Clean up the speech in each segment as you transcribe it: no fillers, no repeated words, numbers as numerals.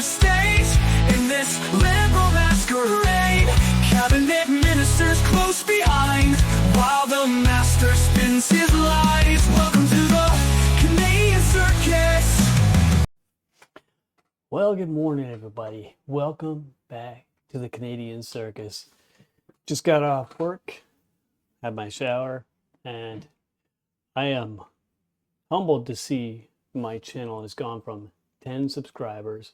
stage in this liberal masquerade. Cabinet ministers close behind while the master spins his lies. Welcome to the Canadian circus. Well, good morning, everybody. Welcome back to the Canadian circus. Just got off work, had my shower, and I am humbled to see my channel has gone from 10 subscribers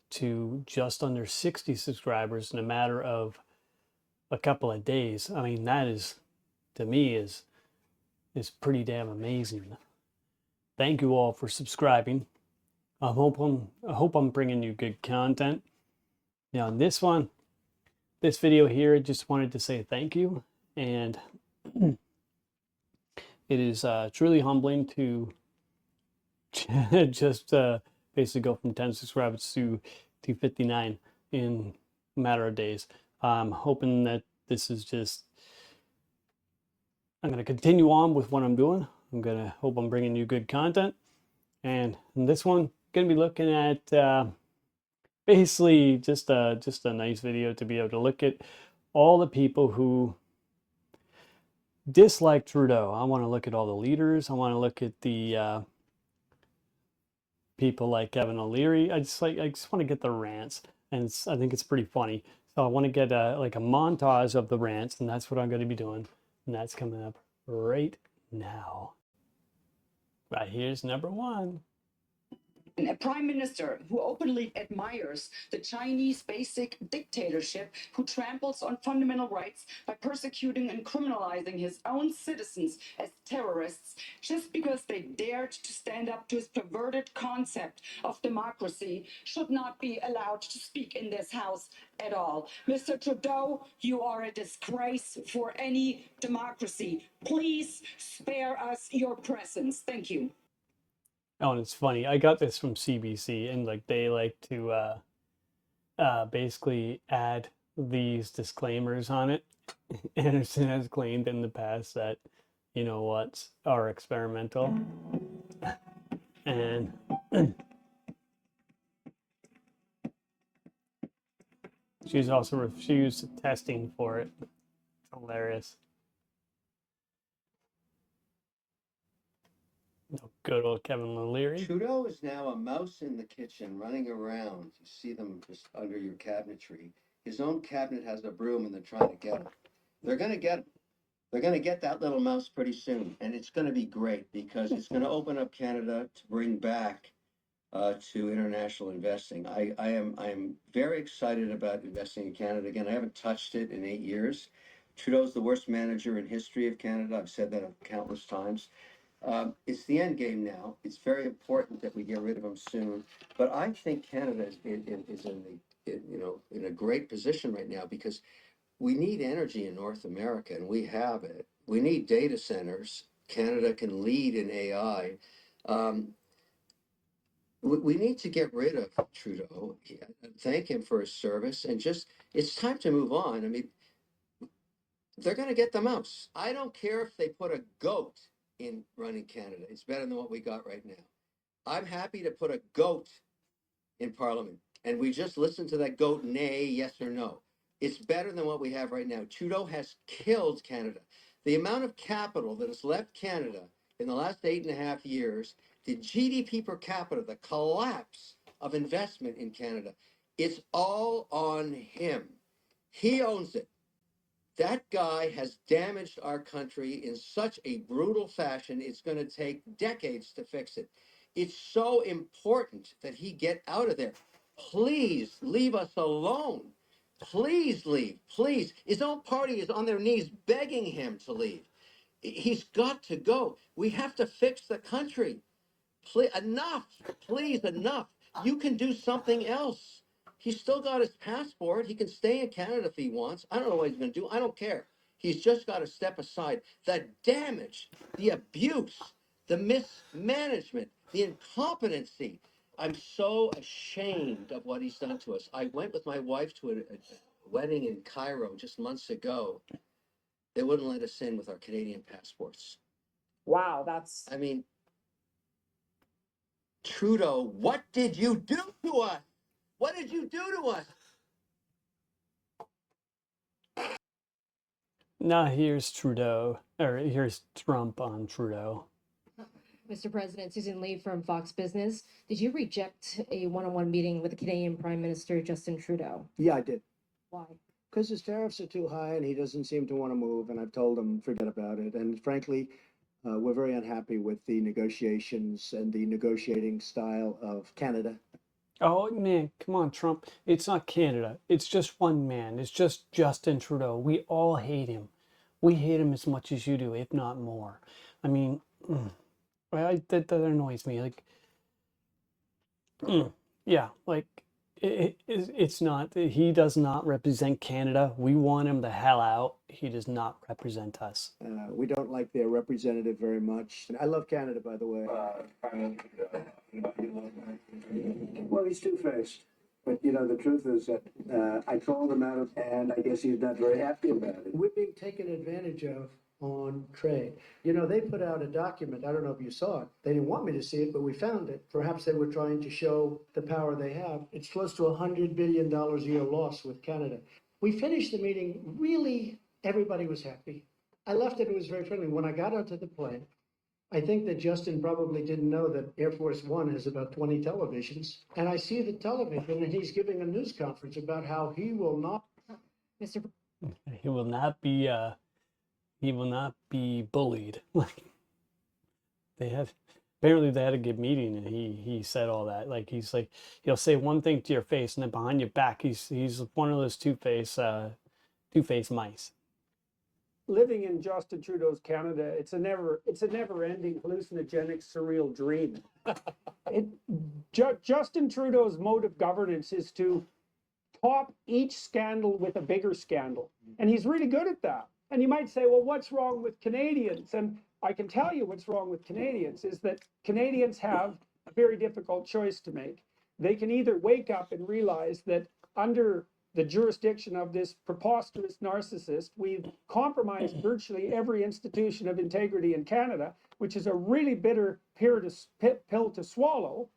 to just under 60 subscribers in a matter of a couple of days. I mean, that is, to me, is pretty damn amazing. Thank you all for subscribing. I hope I'm bringing you good content. Now, in this video here, I just wanted to say thank you, and it is truly humbling to just basically go from 10 subscribers to 59 in a matter of days. I'm hoping that this is just, I'm going to continue on with what I'm doing. Hope I'm bringing you good content. And in this one, going to be looking at basically just a nice video to be able to look at all the people who dislike Trudeau. I want to look at all the leaders. I want to look at the people like Kevin O'Leary. I just want to get the rants, and I think it's pretty funny. So I want to get a montage of the rants, and that's what I'm going to be doing, and that's coming up right now. Right, here's number one. A prime minister who openly admires the Chinese basic dictatorship, who tramples on fundamental rights by persecuting and criminalizing his own citizens as terrorists just because they dared to stand up to his perverted concept of democracy, should not be allowed to speak in this house at all. Mr. Trudeau, you are a disgrace for any democracy. Please spare us your presence. Thank you. Oh, and it's funny. I got this from CBC, and they like to basically add these disclaimers on it. Anderson has claimed in the past that, you know what, are experimental, and she's also refused testing for it. Hilarious. Good old Kevin O'Leary. Trudeau is now a mouse in the kitchen running around. You see them just under your cabinetry. His own cabinet has a broom and they're trying to get him. They're going to get him. They're going to get that little mouse pretty soon. And it's going to be great because it's going to open up Canada to bring back to international investing. I am very excited about investing in Canada. Again, I haven't touched it in 8 years. Trudeau's the worst manager in history of Canada. I've said that countless times. It's the end game now. It's very important that we get rid of them soon. But I think Canada is in a great position right now because we need energy in North America, and we have it. We need data centers. Canada can lead in AI. We need to get rid of Trudeau. Thank him for his service, and it's time to move on. I mean, they're going to get the mouse. I don't care if they put a goat in running Canada. It's better than what we got right now. I'm happy to put a goat in Parliament, and we just listen to that goat nay, yes or no. It's better than what we have right now. Trudeau has killed Canada. The amount of capital that has left Canada in the last 8.5 years, the GDP per capita, the collapse of investment in Canada, it's all on him. He owns it. That guy has damaged our country in such a brutal fashion, it's going to take decades to fix it. It's so important that he get out of there. Please leave us alone. Please leave. Please. His own party is on their knees begging him to leave. He's got to go. We have to fix the country. Please, enough. Please, enough. You can do something else. He's still got his passport. He can stay in Canada if he wants. I don't know what he's going to do. I don't care. He's just got to step aside. The damage, the abuse, the mismanagement, the incompetency. I'm so ashamed of what he's done to us. I went with my wife to a wedding in Cairo just months ago. They wouldn't let us in with our Canadian passports. Wow, that's... I mean, Trudeau, what did you do to us? What did you do to us? Now here's Trudeau, or here's Trump on Trudeau. Mr. President, Susan Lee from Fox Business. Did you reject a one-on-one meeting with the Canadian Prime Minister Justin Trudeau? Yeah, I did. Why? Because his tariffs are too high and he doesn't seem to want to move. And I've told him, forget about it. And frankly, we're very unhappy with the negotiations and the negotiating style of Canada. Oh man, come on, Trump. It's not Canada. It's just one man. It's just Justin Trudeau. We all hate him. We hate him as much as you do, if not more. I mean, that annoys me. Like, yeah, like it's not. He does not represent Canada. We want him the hell out. He does not represent us. We don't like their representative very much. And I love Canada, by the way. Well, he's two-faced. But, you know, the truth is that I called him out, and I guess he's not very happy about it. We're being taken advantage of on trade. You know, they put out a document. I don't know if you saw it. They didn't want me to see it, but we found it. Perhaps they were trying to show the power they have. It's close to $100 billion a year loss with Canada. We finished the meeting. Really, everybody was happy. I left it. It was very friendly. When I got onto the plane, I think that Justin probably didn't know that Air Force One has about 20 televisions. And I see the television, and he's giving a news conference about how he will not. Mr. He will not be. He will not be bullied. Like apparently they had a good meeting, and he said all that. Like he'll say one thing to your face, and then behind your back, he's one of those two-faced mice. Living in Justin Trudeau's Canada, it's a never-ending hallucinogenic, surreal dream. Justin Trudeau's mode of governance is to top each scandal with a bigger scandal, and he's really good at that. And you might say, well, what's wrong with Canadians? And I can tell you what's wrong with Canadians is that Canadians have a very difficult choice to make. They can either wake up and realize that under the jurisdiction of this preposterous narcissist, we've compromised virtually every institution of integrity in Canada, which is a really bitter pill to swallow.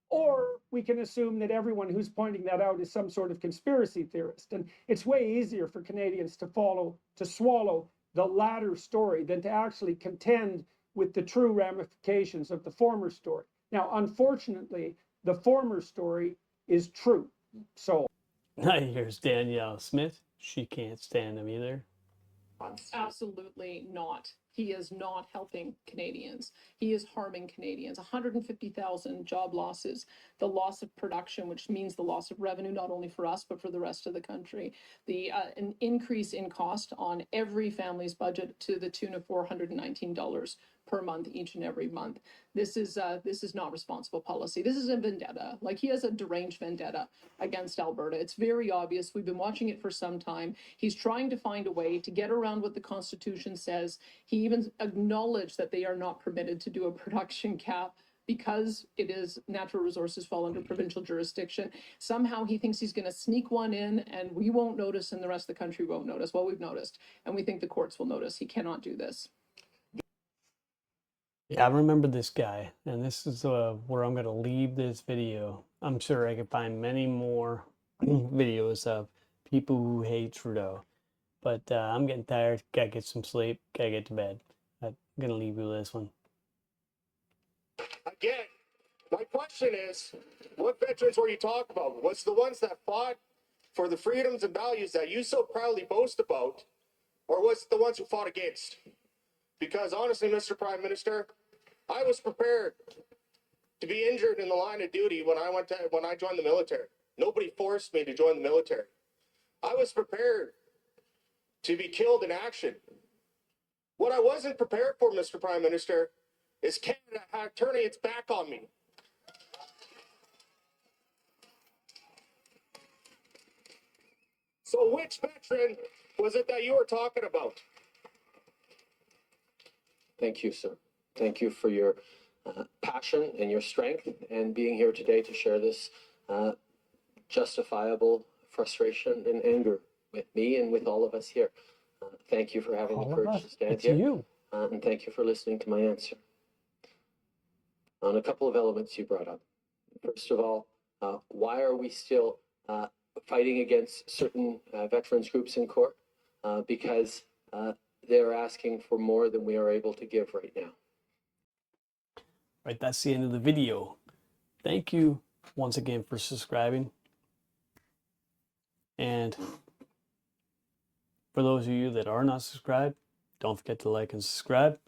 Or we can assume that everyone who's pointing that out is some sort of conspiracy theorist. And it's way easier for Canadians to swallow the latter story than to actually contend with the true ramifications of the former story. Now, unfortunately, the former story is true. So Now here's Danielle Smith. She can't stand him either. Absolutely not. He is not helping Canadians. He is harming Canadians. 150,000 job losses, the loss of production, which means the loss of revenue, not only for us, but for the rest of the country. An increase in cost on every family's budget to the tune of $419 per month, each and every month. This is not responsible policy. This is a vendetta. Like, he has a deranged vendetta against Alberta. It's very obvious. We've been watching it for some time. He's trying to find a way to get around what the Constitution says. He even acknowledged that they are not permitted to do a production cap because it is natural resources fall under provincial jurisdiction. Somehow he thinks he's going to sneak one in and we won't notice and the rest of the country won't notice. Well, we've noticed, and we think the courts will notice. He cannot do this. Yeah, I remember this guy, and this is where I'm going to leave this video. I'm sure I can find many more videos of people who hate Trudeau, but I'm getting tired. Gotta get some sleep. Gotta get to bed. I'm going to leave you with this one. Again, my question is, what veterans were you talking about? Was the ones that fought for the freedoms and values that you so proudly boast about, or was it the ones who fought against? Because honestly, Mr. Prime Minister, I was prepared to be injured in the line of duty when I joined the military. Nobody forced me to join the military. I was prepared to be killed in action. What I wasn't prepared for, Mr. Prime Minister, is Canada turning its back on me. So which veteran was it that you were talking about? Thank you, sir. Thank you for your passion and your strength and being here today to share this justifiable frustration and anger with me and with all of us here. Thank you for having the courage to stand here. You. And thank you for listening to my answer. On a couple of elements you brought up. First of all, Why are we still fighting against certain veterans groups in court? Because they're asking for more than we are able to give right now. Right, that's the end of the video. Thank you once again for subscribing. And for those of you that are not subscribed, don't forget to like and subscribe.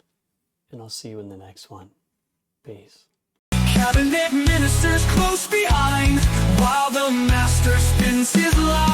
And I'll see you in the next one. Peace. Cabinet ministers close behind while the master spins his line.